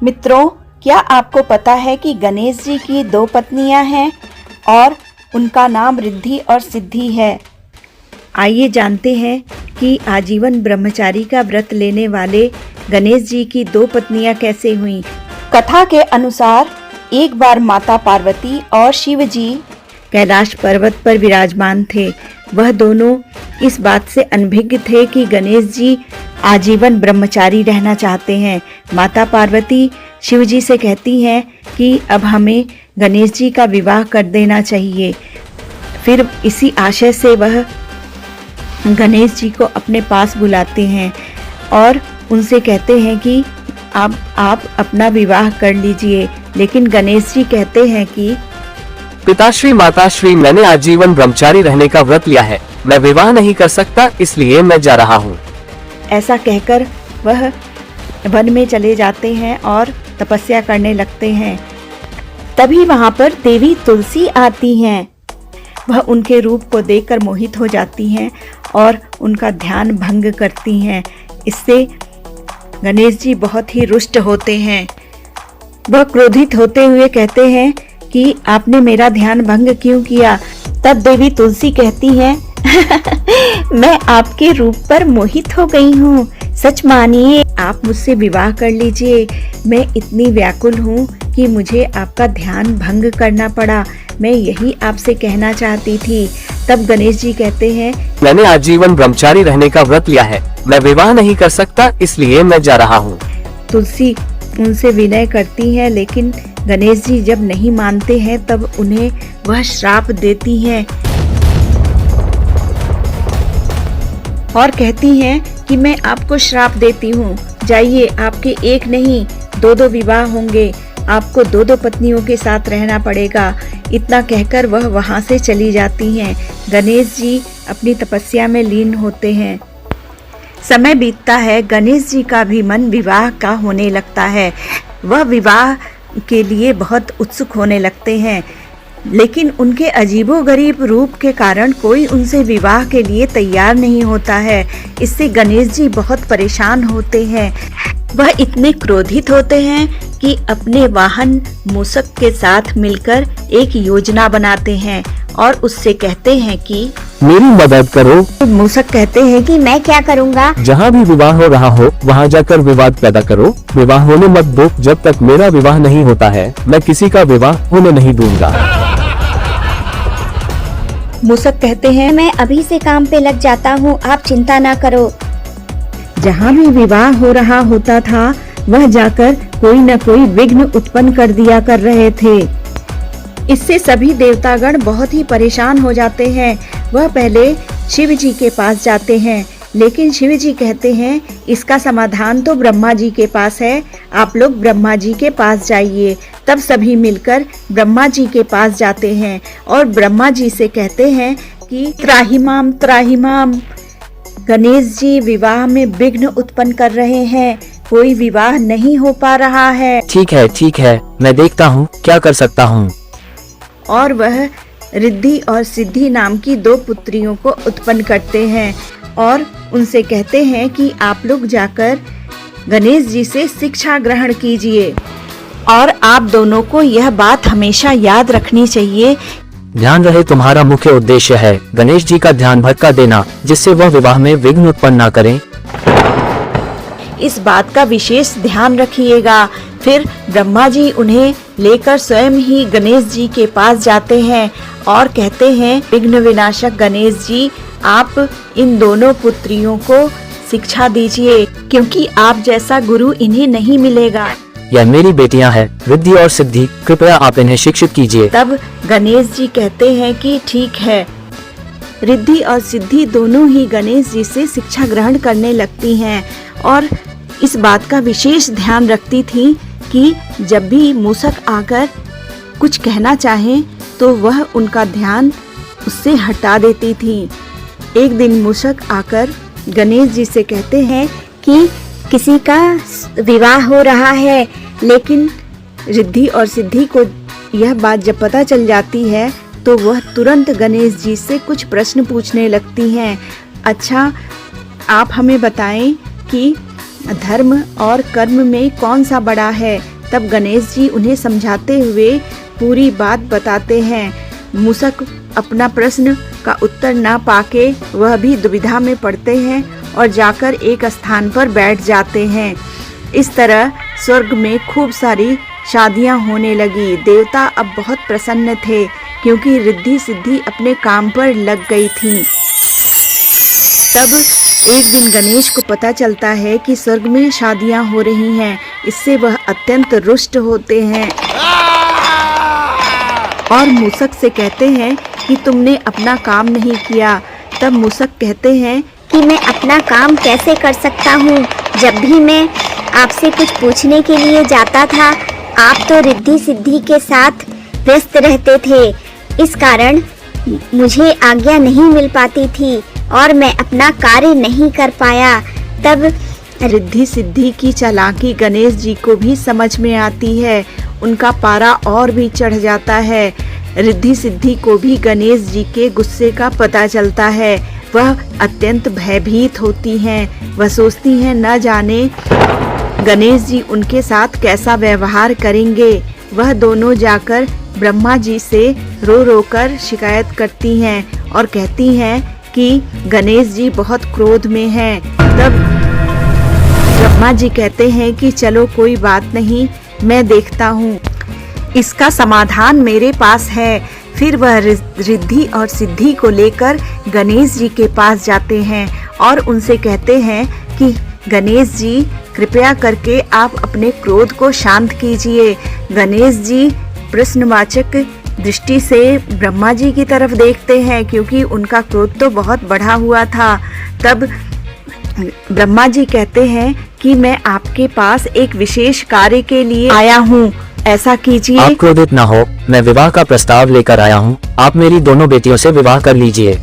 मित्रों, क्या आपको पता है कि गणेश जी की 2 पत्नियां हैं और उनका नाम रिद्धि और सिद्धि है। आइए जानते हैं कि आजीवन ब्रह्मचारी का व्रत लेने वाले गणेश जी की 2 पत्नियां कैसे हुईं। कथा के अनुसार एक बार माता पार्वती और शिव जी कैलाश पर्वत पर विराजमान थे। वह दोनों इस बात से अनभिज्ञ थे कि गणेश जी आजीवन ब्रह्मचारी रहना चाहते हैं। माता पार्वती शिव जी से कहती हैं कि अब हमें गणेश जी का विवाह कर देना चाहिए। फिर इसी आशय से वह गणेश जी को अपने पास बुलाते हैं और उनसे कहते हैं कि अब आप अपना विवाह कर लीजिए। लेकिन गणेश जी कहते हैं कि पिताश्री माताश्री, मैंने आजीवन ब्रह्मचारी रहने का व्रत लिया है, मैं विवाह नहीं कर सकता, इसलिए मैं जा रहा हूँ। ऐसा कहकर वह वन में चले जाते हैं और तपस्या करने लगते हैं। तभी वहाँ पर देवी तुलसी आती हैं। वह उनके रूप को देखकर मोहित हो जाती हैं और उनका ध्यान भंग करती हैं। इससे गणेश जी बहुत ही रुष्ट होते हैं। वह क्रोधित होते हुए कहते हैं कि आपने मेरा ध्यान भंग क्यों किया। तब देवी तुलसी कहती हैं मैं आपके रूप पर मोहित हो गई हूँ, सच मानिए आप मुझसे विवाह कर लीजिए। मैं इतनी व्याकुल हूँ कि मुझे आपका ध्यान भंग करना पड़ा, मैं यही आपसे कहना चाहती थी। तब गणेश जी कहते हैं मैंने आजीवन ब्रह्मचारी रहने का व्रत लिया है, मैं विवाह नहीं कर सकता, इसलिए मैं जा रहा हूँ। तुलसी उनसे विनय करती हैं, लेकिन गणेश जी जब नहीं मानते हैं तब उन्हें वह श्राप देती हैं और कहती हैं कि मैं आपको श्राप देती हूँ, जाइए, आपके एक नहीं 2-2 विवाह होंगे, आपको 2-2 पत्नियों के साथ रहना पड़ेगा। इतना कहकर वह वहाँ से चली जाती हैं। गणेश जी अपनी तपस्या में लीन होते हैं। समय बीतता है, गणेश जी का भी मन विवाह का होने लगता है। वह विवाह के लिए बहुत उत्सुक होने लगते हैं, लेकिन उनके अजीबोगरीब रूप के कारण कोई उनसे विवाह के लिए तैयार नहीं होता है। इससे गणेश जी बहुत परेशान होते हैं। वह इतने क्रोधित होते हैं कि अपने वाहन मूषक के साथ मिलकर एक योजना बनाते हैं और उससे कहते हैं कि मेरी मदद करो। मूषक कहते हैं कि मैं क्या करूँगा। जहाँ भी विवाह हो रहा हो वहाँ जाकर विवाद पैदा करो, विवाह होने मत दो। जब तक मेरा विवाह नहीं होता है मैं किसी का विवाह होने नहीं दूंगा। मूषक कहते हैं मैं अभी से काम पे लग जाता हूँ, आप चिंता ना करो। जहाँ भी विवाह हो रहा होता था वह जाकर कोई न कोई विघ्न उत्पन्न कर दिया कर रहे थे। इससे सभी देवतागण बहुत ही परेशान हो जाते हैं। वह पहले शिव जी के पास जाते हैं, लेकिन शिव जी कहते हैं इसका समाधान तो ब्रह्मा जी के पास है, आप लोग ब्रह्मा जी के पास जाइए। तब सभी मिलकर ब्रह्मा जी के पास जाते हैं और ब्रह्मा जी से कहते हैं कि त्राहिमाम त्राहिमाम, गणेश जी विवाह में विघ्न उत्पन्न कर रहे हैं, कोई विवाह नहीं हो पा रहा है। ठीक है, मैं देखता हूँ क्या कर सकता हूँ। और वह रिद्धि और सिद्धि नाम की 2 पुत्रियों को उत्पन्न करते हैं और उनसे कहते हैं कि आप लोग जाकर गणेश जी से शिक्षा ग्रहण कीजिए और आप दोनों को यह बात हमेशा याद रखनी चाहिए। ध्यान रहे तुम्हारा मुख्य उद्देश्य है गणेश जी का ध्यान भटका देना, जिससे वह विवाह में विघ्न उत्पन्न न करें। इस बात का विशेष ध्यान रखिएगा। फिर ब्रह्मा जी उन्हें लेकर स्वयं ही गणेश जी के पास जाते हैं और कहते हैं विघ्न विनाशक गणेश जी, आप इन दोनों पुत्रियों को शिक्षा दीजिए, क्योंकि आप जैसा गुरु इन्हें नहीं मिलेगा। यह मेरी बेटियां हैं, रिद्धि और सिद्धि, कृपया आप इन्हें शिक्षित कीजिए। तब गणेश जी कहते हैं कि ठीक है। रिद्धि और सिद्धि दोनों ही गणेश जी से शिक्षा ग्रहण करने लगती हैं और इस बात का विशेष ध्यान रखती थी कि जब भी मूषक आकर कुछ कहना चाहें तो वह उनका ध्यान उससे हटा देती थी। एक दिन मूषक आकर गणेश जी से कहते हैं कि किसी का विवाह हो रहा है, लेकिन रिद्धि और सिद्धि को यह बात जब पता चल जाती है तो वह तुरंत गणेश जी से कुछ प्रश्न पूछने लगती हैं। अच्छा, आप हमें बताएं कि धर्म और कर्म में कौन सा बड़ा है। तब गणेश जी उन्हें समझाते हुए पूरी बात बताते हैं। मूषक अपना प्रश्न का उत्तर ना पाके वह भी दुविधा में पड़ते हैं और जाकर एक स्थान पर बैठ जाते हैं। इस तरह स्वर्ग में खूब सारी शादियां होने लगी। देवता अब बहुत प्रसन्न थे क्योंकि रिद्धि सिद्धि अपने काम पर लग गई थी। तब एक दिन गणेश को पता चलता है कि स्वर्ग में शादियां हो रही हैं। इससे वह अत्यंत रुष्ट होते हैं और मूषक से कहते हैं कि तुमने अपना काम नहीं किया। तब मूषक कहते हैं कि मैं अपना काम कैसे कर सकता हूँ। जब भी मैं आपसे कुछ पूछने के लिए जाता था, आप तो रिद्धि सिद्धि के साथ व्यस्त रहते थे। इस कारण मुझे आज्ञा नहीं मिल पाती थी और मैं अपना कार्य नहीं कर पाया। तब रिद्धि सिद्धि की चालाकी गणेश जी को भी समझ में आती है। उनका पारा और भी चढ़ जाता है। रिद्धि सिद्धि को भी गणेश जी के गुस्से का पता चलता है। वह अत्यंत भयभीत होती हैं। वह सोचती हैं न जाने गणेश जी उनके साथ कैसा व्यवहार करेंगे। वह दोनों जाकर ब्रह्मा जी से रो रो कर शिकायत करती हैं और कहती हैं कि गणेश जी बहुत क्रोध में हैं। तब ब्रह्मा जी कहते हैं कि चलो कोई बात नहीं, मैं देखता हूँ, इसका समाधान मेरे पास है। फिर वह रिद्धि और सिद्धि को लेकर गणेश जी के पास जाते हैं और उनसे कहते हैं कि गणेश जी कृपया करके आप अपने क्रोध को शांत कीजिए। गणेश जी प्रश्नवाचक दृष्टि से ब्रह्मा जी की तरफ देखते हैं क्योंकि उनका क्रोध तो बहुत बढ़ा हुआ था। तब ब्रह्मा जी कहते हैं कि मैं आपके पास एक विशेष कार्य के लिए आया हूँ, ऐसा कीजिए। आप क्रोधित ना हो, मैं विवाह का प्रस्ताव लेकर आया हूँ। आप मेरी दोनों बेटियों से विवाह कर लीजिए।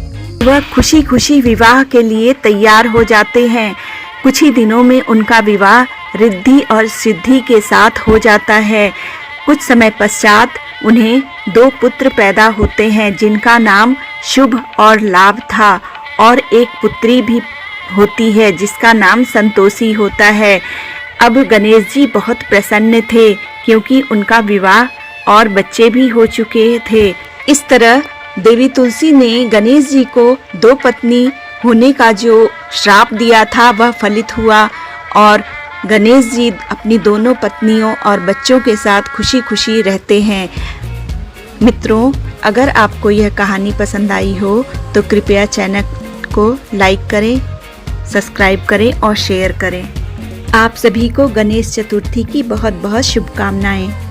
वह खुशी खुशी विवाह के लिए तैयार हो जाते हैं। कुछ ही दिनों में उनका विवाह रिद्धि और सिद्धि के साथ हो जाता है। कुछ समय पश्चात उन्हें 2 पुत्र पैदा होते हैं जिनका नाम शुभ और लाभ था, और एक पुत्री भी होती है जिसका नाम संतोषी होता है। अब गणेश जी बहुत प्रसन्न थे क्योंकि उनका विवाह और बच्चे भी हो चुके थे। इस तरह देवी तुलसी ने गणेश जी को 2 पत्नी होने का जो श्राप दिया था वह फलित हुआ और गणेश जी अपनी दोनों पत्नियों और बच्चों के साथ खुशी खुशी रहते हैं। मित्रों, अगर आपको यह कहानी पसंद आई हो तो कृपया चैनल को लाइक करें, सब्सक्राइब करें और शेयर करें। आप सभी को गणेश चतुर्थी की बहुत बहुत शुभकामनाएं।